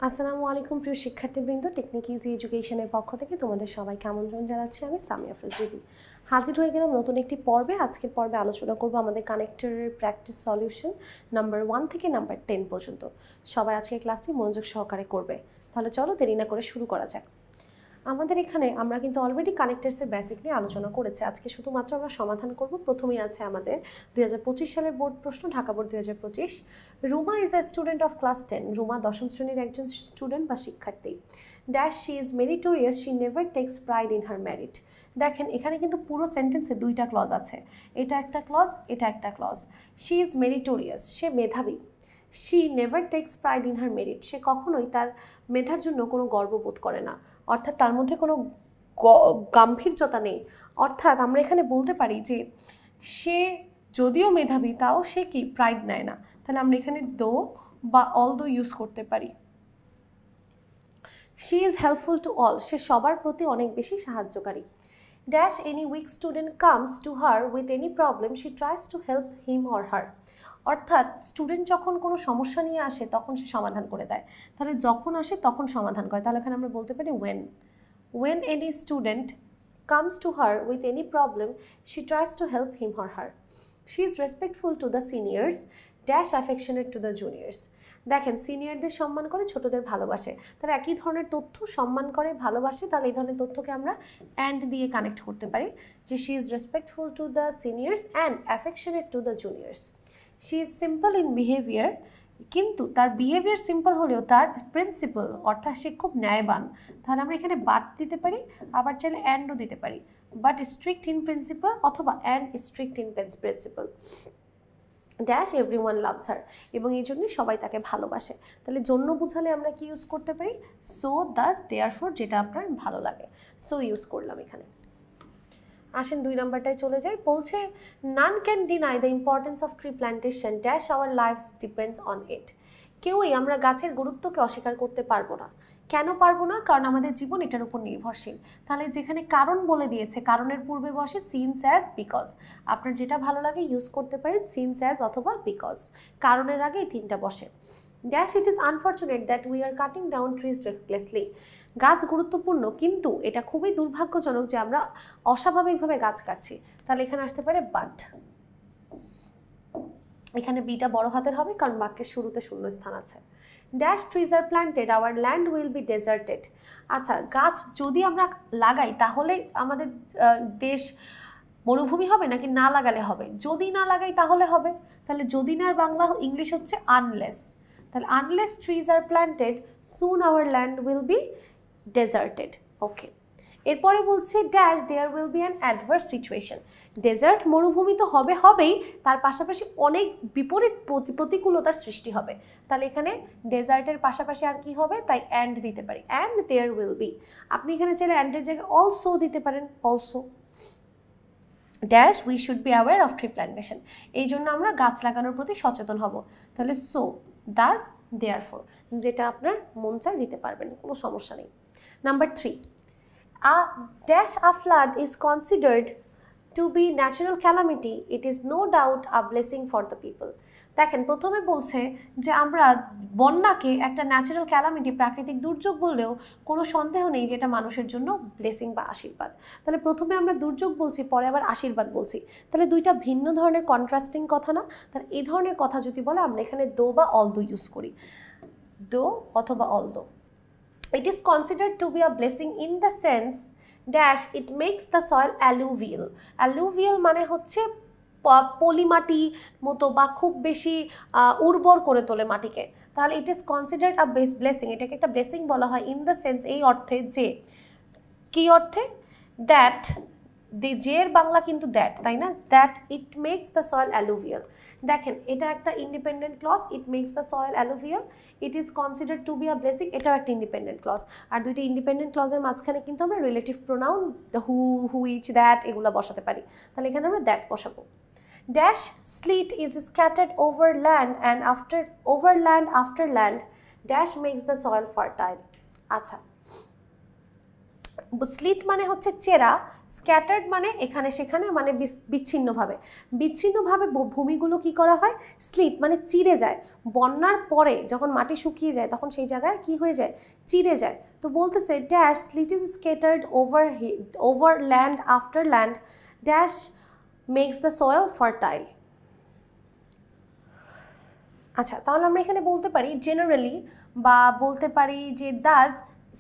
আসসালামু আলাইকুম প্রিয় শিক্ষার্থীবৃন্দ, টেকনিক ইজি এডুকেশনের পক্ষ থেকে তোমাদের সবাইকে আমন্ত্রণ জানাচ্ছি। আমি সামিয়া ফজরিদি হাজির হয়ে গেলাম নতুন একটি পর্বে। আজকের পর্বে আলোচনা করব আমাদের কানেক্টরের প্র্যাকটিস সলিউশন নাম্বার 1 থেকে নাম্বার 10 পর্যন্ত। সবাই আজকের ক্লাসটি মনোযোগ সহকারে করবে। তাহলে চলো দেরি না করে শুরু করা যাক। আমাদের এখানে আমরা কিন্তু অলরেডি কানেক্টার্সের বেসিক নিয়ে আলোচনা করেছি। আজকে শুধুমাত্র আমরা সমাধান করব। প্রথমেই আছে আমাদের 2025 সালের বোর্ড প্রশ্ন, Dhaka board 2025। Ruma is a student of class 10। Ruma 10ম শ্রেণীর একজন স্টুডেন্ট বা শিক্ষার্থী। Dash she is meritorious, she never takes pride in her merit. দেখেন এখানে কিন্তু পুরো সেন্টেন্সে দুইটা ক্লজ আছে, এটা একটা ক্লজ, এটা একটা ক্লজ। শি ইজ মেরিটোরিয়াস, সে মেধাবী। She never takes pride in her merit, সে কখনোই তার মেধার জন্য কোনো গর্ববোধ করে না, অর্থাৎ তার মধ্যে কোনো গাম্ভীর্যতা নেই। অর্থাৎ আমরা এখানে বলতে পারি যে সে যদিও মেধাবী তাও সে কি প্রাইড নেয় না। তাহলে আমরা এখানে দো বা অল দো ইউজ করতে পারি। She is helpful to all, সে সবার প্রতি অনেক বেশি সাহায্যকারী। Dash any weak student comes to her with any problem, she tries to help him or her. অর্থাৎ স্টুডেন্ট যখন কোনো সমস্যা নিয়ে আসে তখন সে সমাধান করে দেয়। তাহলে যখন আসে তখন সমাধান করে, তাহলে এখানে আমরা বলতে পারি when any student comes to her with any problem, she tries to help him or her. She is respectful to the seniors, dash affectionate to the juniors. দেখেন সিনিয়রদের সম্মান করে, ছোটদের ভালোবাসে। তাহলে একই ধরনের তথ্য সম্মান করে, ভালোবাসে, তাহলে এই ধরনের তথ্যকে আমরা অ্যান্ড দিয়ে কানেক্ট করতে পারি যে she is respectful to the seniors and affectionate to the juniors. She is simple in behaviour, কিন্তু তার বিহেভিয়ার সিম্পল হলেও তার প্রিন্সিপাল অর্থাৎ সে খুব ন্যায়বান। তাহলে আমরা এখানে বাট দিতে পারি, আবার চাইলে অ্যান্ডও দিতে পারি। বাট স্ট্রিক্ট ইন প্রিন্সিপাল অথবা and strict in principal. Dash everyone loves her, এবং এই জন্যই সবাই তাকে ভালোবাসে। তাহলে জন্য বোঝালে আমরা কি ইউজ করতে পারি? সো, দাস, দেয়ারফর, যেটা আপনার ভালো লাগে, সো ইউজ করলাম এখানে। আসেন 2 নাম্বারটায় চলে যাই। বলছে none can deny the importance of tree plantation, dash our lives depends on it. কেউই আমরা গাছের গুরুত্বকে অস্বীকার করতে পারবো না। কেন পারবো না? কারণ আমাদের জীবন এটার উপর নির্ভরশীল। তাহলে যেখানে কারণ বলে দিয়েছে, কারণের পূর্বে বসে সিন্স অ্যাজ, বিকজ। আপনার যেটা ভালো লাগে ইউজ করতে পারেন সিন্স অ্যাজ অথবা বিকজ। কারণের আগে এই তিনটা বসে। Dash it is unfortunate that we are cutting down trees recklessly. গাছ গুরুত্বপূর্ণ, কিন্তু এটা খুবই দুর্ভাগ্যজনক যে আমরা অস্বাভাবিকভাবে গাছ কাটছি। তাহলে এখানে আসতে পারে বাট। এখানে বিটা বড় হাতের হবে কারণ বাক্যের শুরুতে শূন্যস্থান আছে। Dash trees are planted, hour land will be deserted. আচ্ছা, গাছ যদি আমরা লাগাই তাহলে আমাদের দেশ মরুভূমি হবে নাকি না লাগালে হবে? যদি না লাগাই তাহলে হবে। তাহলে যদি না, আর বাংলা ইংলিশ হচ্ছে আনলেস। তাহলে unless trees are planted soon our land will be deserted. Okay, এরপরে বলছে dash there will be an adverse situation. Desert মরুভূমি তো হবেই, তার পাশাপাশি অনেক বিপরীত প্রতিকূলতার সৃষ্টি হবে। তাহলে এখানে ডেজার্টের পাশাপাশি আর কি হবে? তাই অ্যান্ড দিতে পারি, অ্যান্ড দেয়ার উইল বি। আপনি এখানে চাইলে অ্যান্ডের জায়গায় অলসো দিতে পারেন, also. Dash we should be aware of tree plantation, এই জন্য আমরা গাছ লাগানোর প্রতি সচেতন হব। তাহলে সো, দাস, দেয়ারফর, যেটা আপনার মন চায় দিতে পারবেন, কোনো সমস্যা নেই। Number 3, a dash a flood is considered to be natural calamity, it is no doubt a blessing for the people. দেখেন প্রথমে বলছে যে আমরা বন্যাকে একটা ন্যাচারাল ক্যালামিটি, প্রাকৃতিক দুর্যোগ বললেও কোনো সন্দেহ নেই যে এটা মানুষের জন্য ব্লেসিং বা আশীর্বাদ। তাহলে প্রথমে আমরা দুর্যোগ বলছি, পরে আবার আশীর্বাদ বলছি। তাহলে দুইটা ভিন্ন ধরনের কন্ট্রাস্টিং কথা না? তাহলে এই ধরনের কথা যদি বলে আমরা এখানে দো বা অল দো ইউজ করি, দো অথবা অল দো। It is considered to be a blessing in the sense dash it makes the soil alluvial. Alluvial মানে হচ্ছে পলিমাটি মতো বা খুব বেশি উর্বর করে তোলে মাটিকে। তাহলে ইট ইজ কনসিডার্ড আ ব্লেসিং, এটাকে একটা ব্লেসিং বলা হয় ইন দ্য সেন্স, এই অর্থে যে, কি অর্থে? দ্যাট, জের বাংলা কিন্তু দ্যাট, তাই না? That it makes the soil alluvial. দেখেন এটা একটা independent clause, it makes the soil alluvial, it is considered to be a blessing, এটাও একটা ইন্ডিপেন্ডেন্ট ক্লজ। আর দুইটা ইন্ডিপেন্ডেন্ট ক্লজের মাঝখানে কিন্তু আমরা relative pronoun who, which, that এগুলো বসাতে পারি। তাহলে এখানে আমরা দ্যাট বসাবো। Dash slit is scattered over land and after land dash makes the soil fertile. আচ্ছা, স্লিট মানে হচ্ছে চেরা, স্ক্যাটার্ড মানে এখানে সেখানে মানে বিচ্ছিন্নভাবে ভূমিগুলো কি করা হয়, স্লিট মানে চিরে যায়। বন্যার পরে যখন মাটি শুকিয়ে যায় তখন সেই জায়গায় কি হয়ে যায়, চিরে যায়। তো বলতেছে dash slit is scattered over land after land dash makes the soil fertile. আচ্ছা, তাহলে আমরা এখানে বলতে পারি জেনারেলি, বা বলতে পারি যে thus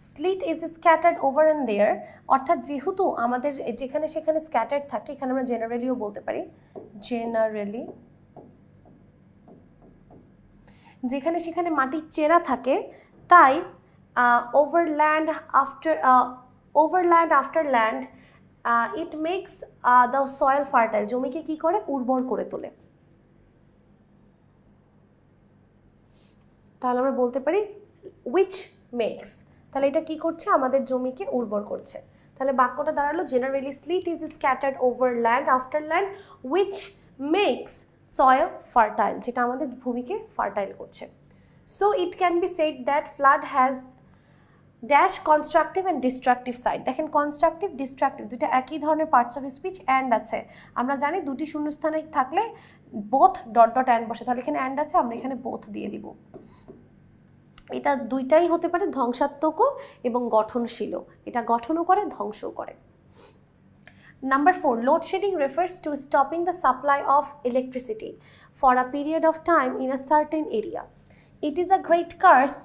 silt is scattered over and there, অর্থাৎ যেহেতু আমাদের যেখানে সেখানে স্ক্যাটার্ড থাকে, এখানে আমরা জেনারেলিও বলতে পারি, জেনারেলি যেখানে সেখানে মাটি চেরা থাকে, তাই overland after land it makes the soil fertile, জমিকে কি করে, উর্বর করে তোলে। তাহলে আমরা বলতে পারি উইচ মেক্স, তাহলে এটা কি করছে, আমাদের জমিকে উর্বর করছে। তাহলে বাক্যটা দাঁড়ালো generally slit is scattered over land after land which makes soil fertile, যেটা আমাদের ভূমিকে ফার্টাইল করছে। So it can be said that flood has dash constructive and destructive side. দেখেন কনস্ট্রাকটিভ ডিস্ট্রাকটিভ দুইটা একই ধরনের পার্টস অফ স্পিচ, অ্যান্ড আছে। আমরা জানি দুটি শূন্যস্থানে থাকলে বোথ ডট ডট অ্যান্ড বসে, তাহলে এখানে অ্যান্ড আছে, আমরা এখানে বোথ দিয়ে দিব। এটা দুইটাই হতে পারে, ধ্বংসাত্মকও এবং গঠনশীলও, এটা গঠনও করে ধ্বংসও করে। Number 4, load shedding refers to stopping the supply of electricity for a period of time in a certain area. It is a great curse,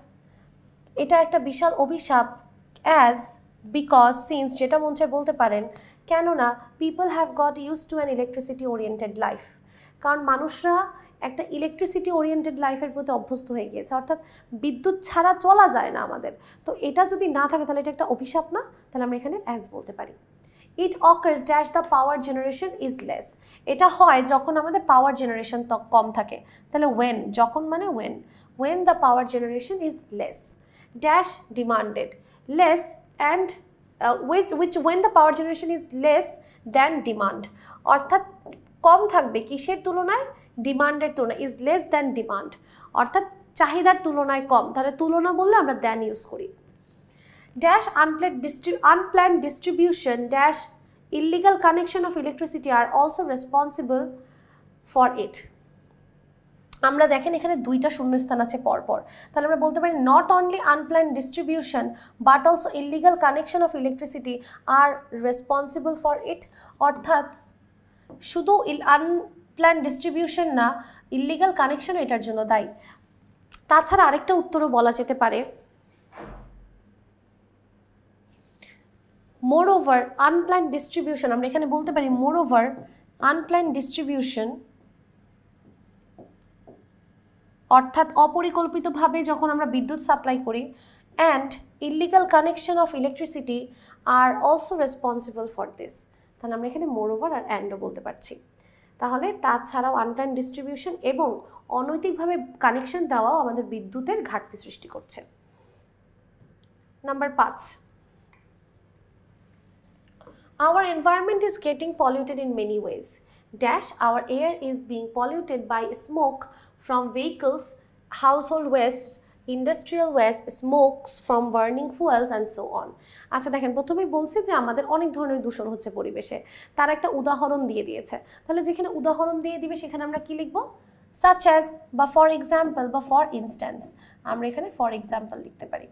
এটা একটা বিশাল অভিশাপ, as because since যেটা মন চায় বলতে পারেন, কেননা people have got used to an electricity oriented life, কারণ মানুষরা একটা ইলেকট্রিসিটি ওরিয়েন্টেড লাইফের প্রতি অভ্যস্ত হয়ে গিয়েছে, অর্থাৎ বিদ্যুৎ ছাড়া চলা যায় না আমাদের। তো এটা যদি না থাকে তাহলে এটা একটা অভিশাপ না, তাহলে আমরা এখানে অ্যাজ বলতে পারি। ইট occurs dash the power generation is less, এটা হয় যখন আমাদের পাওয়ার জেনারেশন কম থাকে। তাহলে ওয়েন, যখন মানে when the power generation is less dash demanded less and which when the power generation is less than demand, অর্থাৎ কম থাকবে কিসের তুলনায়, ডিমান্ডের তুলনায়, ইজ লেস দ্যান ডিমান্ড, অর্থাৎ চাহিদার তুলনায় কম। তাহলে তুলনা বললে আমরা দ্যান ইউজ করি। Dash unplanned distribution dash illegal connection of electricity are also responsible for it. আমরা দেখেন এখানে দুইটা শূন্যস্থান আছে পরপর, তাহলে আমরা বলতে পারি not only unplanned distribution but also illegal connection off electricity R responsible for it, অর্থাৎ শুধু আনপ্ল্যান্ড ডিস্ট্রিবিউশন না, ইলিগাল কানেকশন এটার জন্য দায়ী। তাছাড়া আরেকটা উত্তরও বলা যেতে পারে, মোরওভার আনপ্ল্যান্ড ডিস্ট্রিবিউশন, আমরা এখানে বলতে পারি মোরওভার আনপ্ল্যান্ড ডিস্ট্রিবিউশন, অর্থাৎ অপরিকল্পিতভাবে যখন আমরা বিদ্যুৎ সাপ্লাই করি, and illegal connection off electricity are also responsible for this, তাহলে আমরা এখানে মোরওভার আর অ্যান্ডও বলতে পারছি। তাহলে তাছাড়াও আনপ্ল্যান্ড ডিস্ট্রিবিউশন এবং অনৈতিকভাবে কানেকশন দেওয়াও আমাদের বিদ্যুতের ঘাটতি সৃষ্টি করছে। Number 5, our environment is getting polluted in many ways dash our air is being polluted by smoke from vehicles, household waste, industrial waste, smokes from burning fuels and so on. আচ্ছা দেখেন প্রথমেই বলছে যে আমাদের অনেক ধরনের দূষণ হচ্ছে পরিবেশে, তার একটা উদাহরণ দিয়ে দিয়েছে। তাহলে যেখানে উদাহরণ দিয়ে দিবে সেখানে আমরা কি লিখব, such as বা ফর এক্সাম্পল বা ফর ইনস্ট্যান্স, আমরা এখানে ফর এক্সাম্পল লিখতে পারি।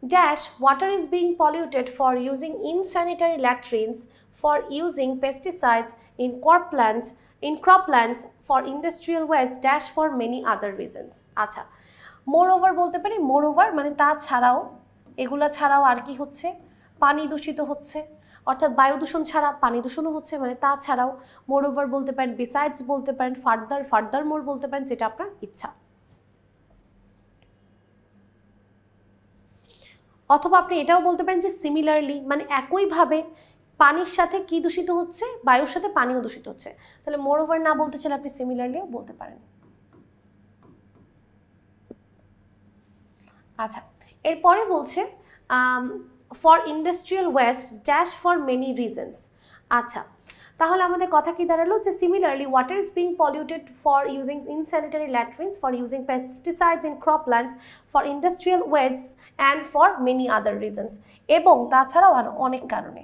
Dash water is being polluted for using insanitary latrines, for using pesticides in croplands, for industrial waste dash for many other reasons. আচ্ছা, moreover বলতে পারি, moreover মানে তা ছাড়াও, এগুলা ছাড়াও আর কি হচ্ছে, পানি দূষিত হচ্ছে, অর্থাৎ বায়ু দূষণ ছাড়া পানি দূষণও হচ্ছে, মানে তা ছাড়াও। moreover বলতে পারেন, besides বলতে পারেন, furthermore বলতে পারেন, যেটা আপনার ইচ্ছা। অথবা আপনি এটাও বলতে পারেন যে সিমিলারলি, মানে একইভাবে পানির সাথে কি দূষিত হচ্ছে, বায়ুর সাথে পানিও দূষিত হচ্ছে। তাহলে মোরওভার না বলতে চাইলে আপনি সিমিলারলিও বলতে পারেন। আচ্ছা, এরপরে বলছে for industrial waste dash for many reasons. আচ্ছা, তাহলে আমাদের কথা কি দাঁড়ালো যে similarly water is being polluted for using insanitary latrines, for using pesticides in croplands, for industrial wastes and for many other reasons, এবং তাছাড়াও আরও অনেক কারণে।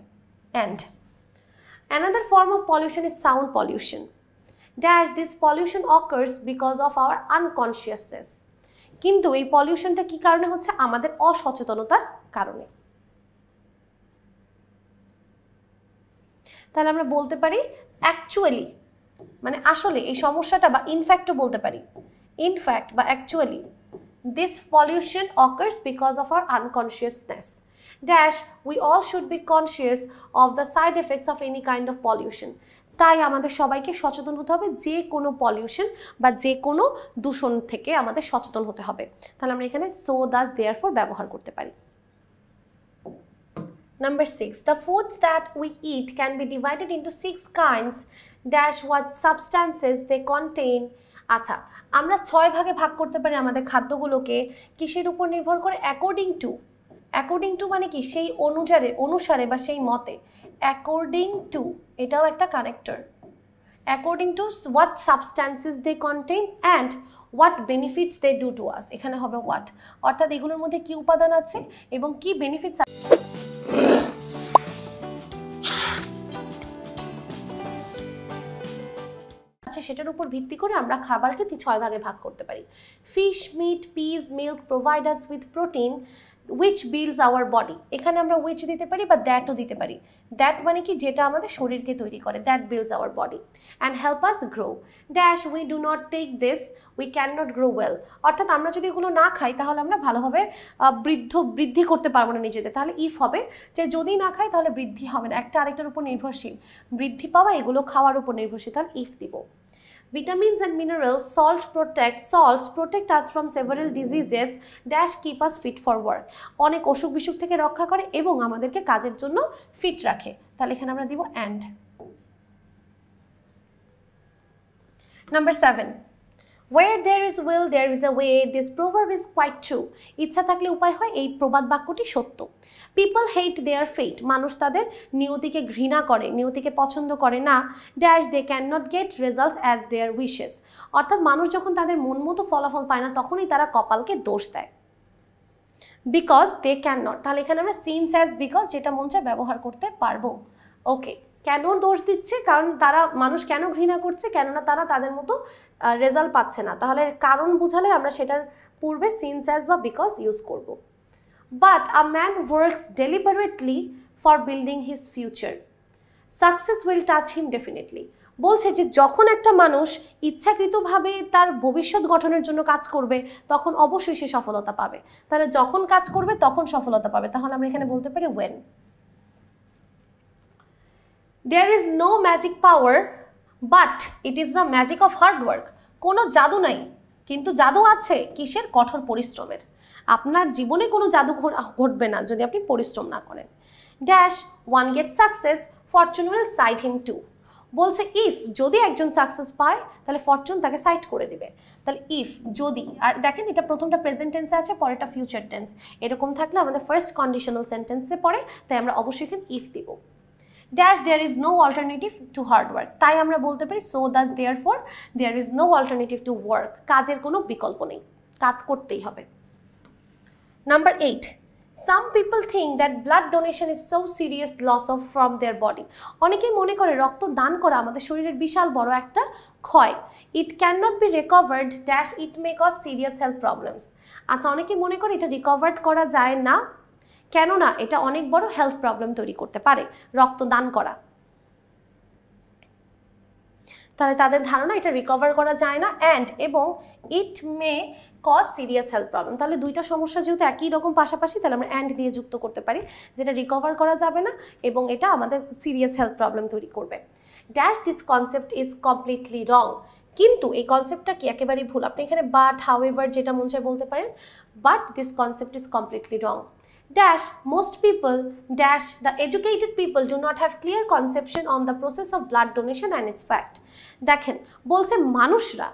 And another form of pollution is sound pollution. Dash, this pollution occurs because of our unconsciousness. কিন্তু এই পলিউশনটা কি কারণে হচ্ছে? আমাদের অসচেতনতার কারণে। তাহলে আমরা বলতে পারি অ্যাকচুয়ালি, মানে আসলে এই সমস্যাটা, বা ইনফ্যাক্টও বলতে পারি, ইনফ্যাক্ট বা actually this pollution occurs because of our unconsciousness. Dash, we all should be conscious of the side effects of any kind of pollution. তাই আমাদের সবাইকে সচেতন হতে হবে যে কোনো পলিউশন বা যে কোনো দূষণ থেকে আমাদের সচেতন হতে হবে। তাহলে আমরা এখানে so thus therefore ব্যবহার করতে পারি। Number 6, the foods that we eat can be divided into 6 kinds. Dash, what substances they contain. আচ্ছা, আমরা 6 ভাগে ভাগ করতে পারি আমাদের খাদ্যগুলোকে। কিসের উপর নির্ভর করে? অ্যাকর্ডিং টু মানে কি? সেই অনুসারে বা সেই মতে। অ্যাকর্ডিং টু, এটাও একটা connector. According to what substances they contain and what benefits they do to us. এখানে হবে হোয়াট, অর্থাৎ এগুলোর মধ্যে কি উপাদান আছে এবং কি বেনিফিটস সেটার উপর ভিত্তি করে আমরা খাবারকে 6 ভাগে ভাগ করতে পারি। Fish, meat, peas, milk provide us with protein which builds our body. এখানে আমরা which দিতে পারি বা দ্যাটও দিতে পারি। দ্যাট মানে কি? যেটা আমাদের শরীরকে তৈরি করে, that builds our body and help us grow. Dash, we do not take this, we cannot grow well. অর্থাৎ আমরা যদি এগুলো না খাই তাহলে আমরা ভালোভাবে বৃদ্ধি করতে পারবো না নিজেদের। তাহলে ইফ হবে যে যদি না খাই তাহলে বৃদ্ধি হবে না, একটা আরেকটার উপর নির্ভরশীল, বৃদ্ধি পাওয়া এগুলো খাওয়ার উপর নির্ভরশীল, তাহলে ইফ দিব। Vitamins and minerals, salts protect us from several diseases. Dash, keep us fit for work. অনেক অসুখ বিসুখ থেকে রক্ষা করে এবং আমাদেরকে কাজের জন্য ফিট রাখে। তাহলে এখানে আমরা দিব and. Number 7, where there is will there is a way. This proverb is quite true. ইচ্ছা থাকলে উপায় হয়, এই প্রবাদ বাক্যটি সত্য। People hate their fate. মানুষ তাদের নিয়তিকে ঘৃণা করে, নিয়তিকে পছন্দ করে না। Dash, they cannot get results as their wishes. অর্থাৎ মানুষ যখন তাদের মন মতো ফলাফল পায় না তখনই তারা কপালকে দোষ দেয়। Because they cannot, তাহলে এখানে আমরা since as because যেটা মন চায় ব্যবহার করতে পারবো। ওকে, কেন দোষ দিচ্ছে? কারণ তারা, মানুষ কেন ঘৃণা করছে? কেননা তারা তাদের মতো রেজাল্ট পাচ্ছে না। তাহলে কারণ বুঝালে আমরা সেটার পূর্বে সিন্স অ্যাজ বা বিকজ ইউজ করব। But a man works deliberately for building his future, success will touch him definitely. বলছে যে যখন একটা মানুষ ইচ্ছাকৃতভাবে তার ভবিষ্যৎ গঠনের জন্য কাজ করবে তখন অবশ্যই সে সফলতা পাবে। তাহলে যখন কাজ করবে তখন সফলতা পাবে। তাহলে আমরা এখানে বলতে পারি when. There is no magic power, but it is the magic of hard work. কোনো জাদু নাই, কিন্তু জাদু আছে কিসের? কঠোর পরিশ্রমের। আপনার জীবনে কোনো জাদু ঘটবে না যদি আপনি পরিশ্রম না করেন। Dash, one gets success, fortune will side him too. বলছে ইফ, যদি একজন সাকসেস পায় তাহলে ফরচুন তাকে সাইড করে দিবে। তাহলে ইফ, যদি, আর দেখেন এটা প্রথমটা প্রেজেন্ট টেন্সে আছে, পরেরটা ফিউচার টেন্স। এরকম থাকলে আমাদের ফার্স্ট কন্ডিশনাল সেন্টেন্সে পড়ে, তাই আমরা অবশ্যই এখানে ইফ দিব। Dash, there is no alternative to hard work. তাই আমরা বলতে পারি so thus therefore there is no alternative to work. কাজের কোনো বিকল্প নেই, কাজ করতেই হবে। Number 8, some people think that blood donation is so serious loss of from their body. অনেকেই মনে করে রক্ত দান করা আমাদের শরীরের বিশাল বড় একটা ক্ষয়। It cannot be recovered. Dash, it may cause serious health problems. আচ্ছা, অনেকেই মনে করে এটা রিকভার করা যায় না, কেননা এটা অনেক বড় হেলথ প্রবলেম তৈরি করতে পারে রক্ত দান করা। তাহলে তাদের ধারণা এটা রিকভার করা যায় না, অ্যান্ড এবং it may cause serious health problem. তাহলে দুইটা সমস্যা যেহেতু একই রকম পাশাপাশি, তাহলে আমরা অ্যান্ড দিয়ে যুক্ত করতে পারি, যেটা রিকভার করা যাবে না এবং এটা আমাদের সিরিয়াস হেলথ প্রবলেম তৈরি করবে। Dash, this concept is completely রং। কিন্তু এই কনসেপ্টটা কি? একেবারেই ভুল। আপনি এখানে বাট, হাউএভার যেটা মন চায় বলতে পারেন, but this concept is completely wrong. Dash, most people, dash, the educated people do not have clear conception on the process of blood donation and its fact. দেখেন, বলছে মানুষরা,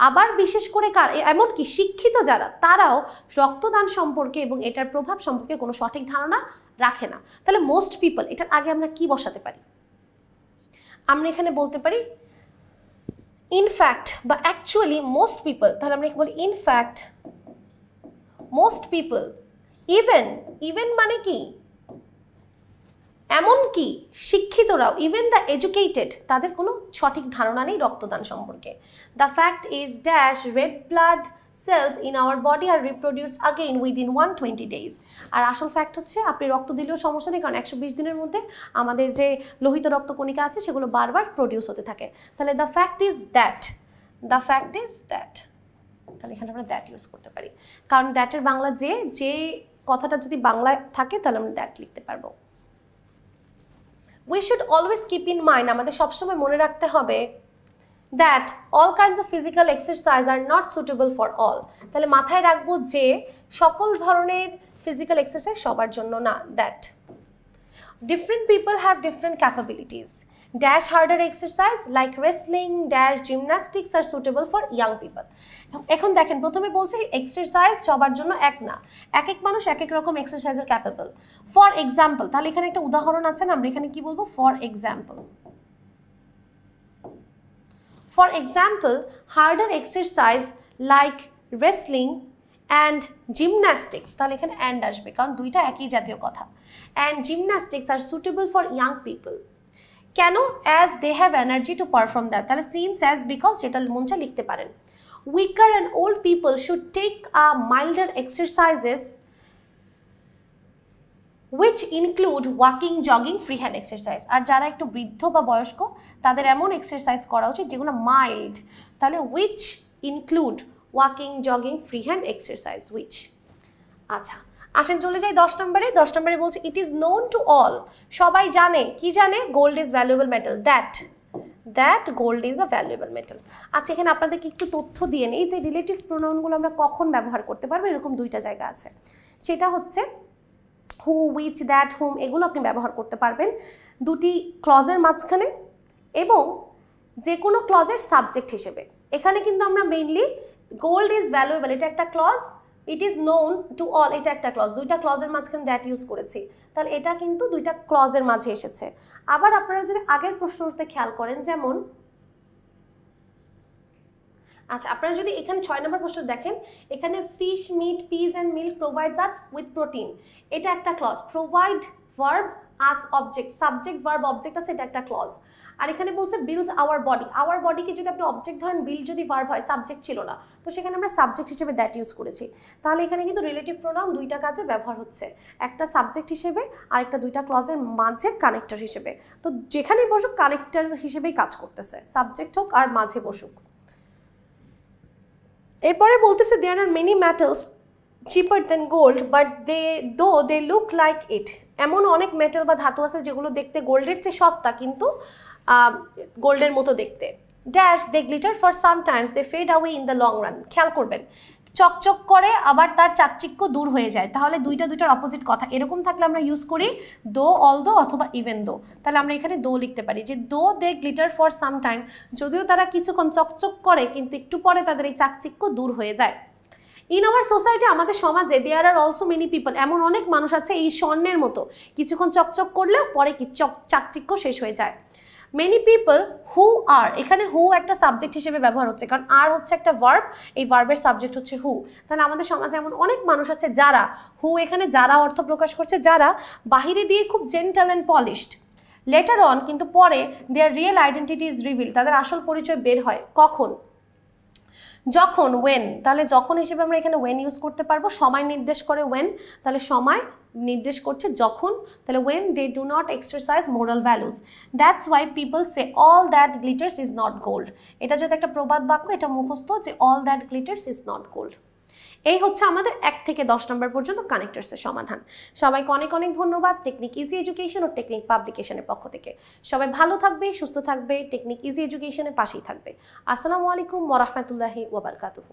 আবার বিশেষ করে এমনকি শিক্ষিত যারা, তারাও রক্তদান সম্পর্কে এবং এটার প্রভাব সম্পর্কে কোনো সঠিক ধারণা রাখে না। তাহলে মোস্ট পিপল, এটার আগে আমরা কি বসাতে পারি? আমরা এখানে বলতে পারি in fact বা actually most people, তাহলে আমরা এখানে বলি in fact most people, even মানে কি, এমনকি শিক্ষিতরাও, even the educated, তাদের কোনো সঠিক ধারণা নেই রক্তদান সম্পর্কে। The fact is dash red blood cells in our body are reproduced again within 120 days। আর আসল ফ্যাক্ট হচ্ছে আপনি রক্ত দিলেও সমস্যা নেই, কারণ 120 দিনের মধ্যে আমাদের যে লোহিত রক্তকণিকা আছে সেগুলো বারবার প্রডিউস হতে থাকে। তাহলে the fact is that, তাহলে এখানে আমরা দ্যাট ইউজ করতে পারি, কারণ দ্যাটের বাংলা যে কথাটা যদি বাংলায় থাকে তাহলে আমরা দ্যাট লিখতে পারবো। We should always keep in mind, আমাদের সবসময় মনে রাখতে হবে that all kinds of physical exercise are not suitable for all। তাহলে মাথায় রাখবো যে সকল ধরনের ফিজিক্যাল এক্সারসাইজ সবার জন্য না। that different people have different capabilities, dash harder exercise like wrestling dash gymnastics are suitable for young people। এখন দেখেন প্রথমে বলছে এক্সারসাইজ সবার জন্য এক না, এক এক মানুষ এক এক রকম এক্সারসাইজের ক্যাপেবল। ফর এক্সাম্পল, তাহলে এখানে একটা উদাহরণ আছে না, আমরা এখানে কি বলবো, for example. For example, harder exercise like wrestling and gymnastics, তাহলে এখানে and আসবে কারণ দুইটা একই জাতীয় কথা, and gymnastics are suitable for young people। কেন? as they have energy to perform that, তাহলে since as because যেটা মন চায় লিখতে পারেন। weaker and old people should take a milder exercises which include walking, jogging, free hand exercise। আর যারা একটু বৃদ্ধ বা বয়স্ক তাদের এমন এক্সারসাইজ করা উচিত যেগুলো মাইল্ড, তাহলে which include walking, jogging, free hand exercise which। আচ্ছা আসেন চলে যাই 10 নম্বরে। 10 নম্বরে বলছে ইট ইজ নোন টু অল, সবাই জানে, কি জানে, gold is valuable metal, that gold is a valuable metal. আচ্ছা এখানে আপনাদেরকে একটু তথ্য দিয়ে নেই যে রিলেটিভ প্রোনাউনগুলো আমরা কখন ব্যবহার করতে পারবো, এরকম দুইটা জায়গা আছে, সেটা হচ্ছে হু, উইচ, দ্যাট, হুম, এগুলো আপনি ব্যবহার করতে পারবেন দুটি ক্লজের মাঝখানে এবং যে কোনো ক্লজের সাবজেক্ট হিসেবে। এখানে কিন্তু আমরা মেইনলি গোল্ড ইজ ভ্যালুয়েবল এটা একটা clause, it is known to all এটা একটা ক্লজ, দুইটা ক্লজের মাঝখানে দ্যাট ইউজ করেছি, তাহলে এটা কিন্তু দুইটা ক্লজের মাঝে এসেছে। আবার আপনারা যদি আগের প্রশ্নতে খেয়াল করেন, যেমন আচ্ছা আপনারা যদি এখানে 6 নম্বর প্রশ্ন দেখেন, এখানে fish, meat, peas and milk provides us with protein, এটা একটা clause. Provide verb us object, subject verb object আছে, এটা একটা ক্লজ। আর এখানে বলছে বিল্ডস আওয়ার বডি, আওয়ার বডিকে যদি আপনি অবজেক্ট ধরেন, বিল্ড যদি ভার্ব হয়, সাবজেক্ট ছিল না, তো সেখানে আমরা সাবজেক্ট হিসেবে দ্যাট ইউজ করেছি। তাহলে এখানে কিন্তু রিলেটিভ প্রোনাউন দুইটা কাজে ব্যবহার হচ্ছে, একটা সাবজেক্ট হিসেবে আর একটা দুইটা ক্লজের মাঝে কানেক্টর হিসেবে। তো যেখানেই বসুক কানেক্টর হিসেবেই কাজ করতেছে, সাবজেক্ট হোক আর মাঝে বসুক। এরপরে বলতেছে there are many metals cheaper than gold but they look like it, এমন অনেক মেটাল বা ধাতু আছে যেগুলো দেখতে গোল্ডের চেয়ে সস্তা কিন্তু গোল্ডের মতো দেখতে। Dash they glitter for sometimes they fade away in the long run, খেয়াল করবেন চকচক করে আবার তার চাকচিক্য দূর হয়ে যায়, তাহলে দুইটার অপোজিট কথা। এরকম থাকলে আমরা ইউজ করি দো, অল দো অথবা ইভেন দো, তাহলে আমরা এখানে দো লিখতে পারি যে দো দে গ্লিটার ফর সাম টাইম, যদিও তারা কিছুক্ষণ চকচক করে কিন্তু একটু পরে তাদের এই চাকচিক্য দূর হয়ে যায়। ইন আওয়ার সোসাইটি, আমাদের সমাজে দেয়ার আর অলসো মেনি পিপল, এমন অনেক মানুষ আছে এই স্বর্ণের মতো কিছুক্ষণ চকচক করলেও পরে কি চাকচিক্য শেষ হয়ে যায়। মেনি পিপল হু আর, এখানে হু একটা সাবজেক্ট হিসেবে ব্যবহার হচ্ছে কারণ আর হচ্ছে একটা ভার্ব, এই ভার্বের সাবজেক্ট হচ্ছে হু। তাহলে আমাদের সমাজে এমন অনেক মানুষ আছে যারা, হু এখানে যারা অর্থ প্রকাশ করছে, যারা বাহিরে দিয়ে খুব gentle and polished, letter on কিন্তু পরে দেয়ার রিয়েল আইডেন্টিটি ইজ রিভিল, তাদের আসল পরিচয় বের হয় কখন, যখন, ওয়েন, তাহলে যখন হিসেবে আমরা এখানে ওয়েন ইউজ করতে পারবো, সময় নির্দেশ করে ওয়েন, তাহলে সময় নির্দেশ করছে যখন, তাহলে when they do not exercise moral values, that's why people say all that glitters is not gold, এটা যদি একটা প্রবাদ বাক্য, এটা মুখস্থ যে all that glitters is not gold. এই হচ্ছে আমাদের 1 থেকে 10 নম্বর পর্যন্ত কানেক্টরসের সমাধান। সবাইকে অনেক অনেক ধন্যবাদ টেকনিক ইজি এডুকেশন ও টেকনিক পাবলিকেশনের পক্ষ থেকে। সবাই ভালো থাকবে, সুস্থ থাকবে, টেকনিক ইজি এডুকেশনের পাশেই থাকবে। আসসালামু আলাইকুম ওয়া রাহমাতুল্লাহি ওয়া বারাকাতুহু।